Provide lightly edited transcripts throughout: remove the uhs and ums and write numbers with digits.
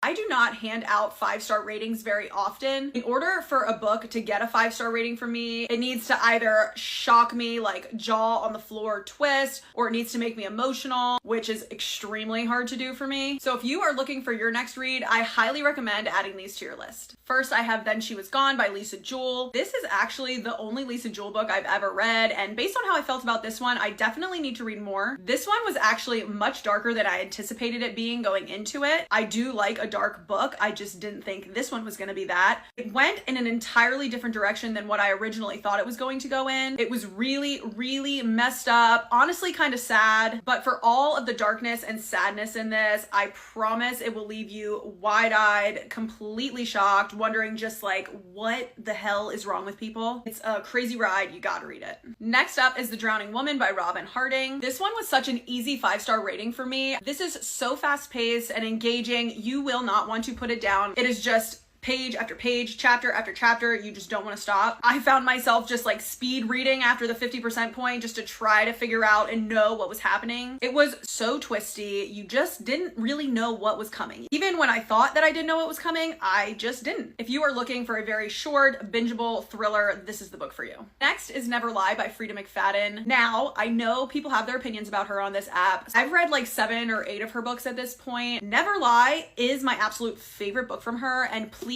I do not hand out 5-star ratings very often. In order for a book to get a 5-star rating from me, it needs to either shock me, like jaw on the floor twist, or it needs to make me emotional, which is extremely hard to do for me. So if you are looking for your next read, I highly recommend adding these to your list. First, I have Then She Was Gone by Lisa Jewell. This is actually the only Lisa Jewell book I've ever read, and based on how I felt about this one, I definitely need to read more. This one was actually much darker than I anticipated it being going into it. I do like a dark book. I just didn't think this one was going to be that. It went in an entirely different direction than what I originally thought it was going to go in. It was really, really messed up, honestly kind of sad, but for all of the darkness and sadness in this, I promise it will leave you wide-eyed, completely shocked, wondering just like, what the hell is wrong with people? It's a crazy ride. You gotta read it. Next up is The Drowning Woman by Robin Harding. This one was such an easy 5-star rating for me. This is so fast-paced and engaging. You will not want to put it down. It is just page after page, chapter after chapter. You just don't want to stop. I found myself just like speed reading after the 50% point just to try to figure out and know what was happening. It was so twisty. You just didn't really know what was coming. Even when I thought that I didn't know what was coming, I just didn't. If you are looking for a very short, bingeable thriller, this is the book for you. Next is Never Lie by Frida McFadden. Now, I know people have their opinions about her on this app. I've read like 7 or 8 of her books at this point. Never Lie is my absolute favorite book from her, and please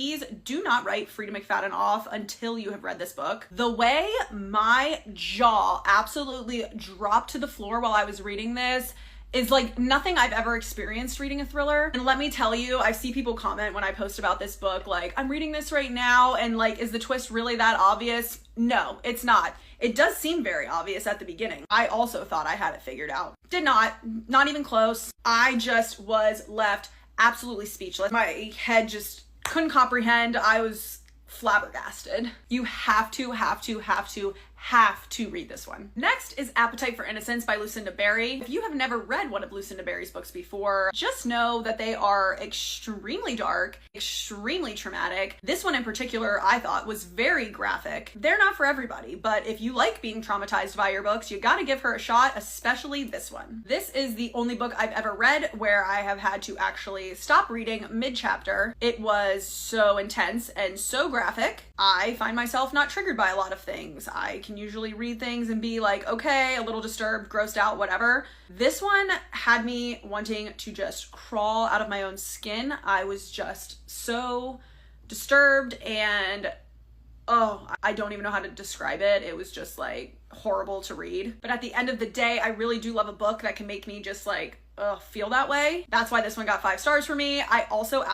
do not write Frida McFadden off until you have read this book. The way my jaw absolutely dropped to the floor while I was reading this is like nothing I've ever experienced reading a thriller. And let me tell you, I see people comment when I post about this book, like, I'm reading this right now, and like, is the twist really that obvious? No, it's not. It does seem very obvious at the beginning. I also thought I had it figured out. Did not even close. I just was left absolutely speechless. My head just couldn't comprehend. I was flabbergasted. You have to read this one. Next is Appetite for Innocence by Lucinda Berry. If you have never read one of Lucinda Berry's books before, just know that they are extremely dark, extremely traumatic. This one in particular, I thought was very graphic. They're not for everybody, but if you like being traumatized by your books, you gotta give her a shot, especially this one. This is the only book I've ever read where I have had to actually stop reading mid-chapter. It was so intense and so graphic. I find myself not triggered by a lot of things. I can usually read things and be like, okay, a little disturbed, grossed out, whatever. This one had me wanting to just crawl out of my own skin. I was just so disturbed, and oh, I don't even know how to describe it. It was just like horrible to read. But at the end of the day, I really do love a book that can make me just like feel that way. That's why this one got 5 stars for me. I also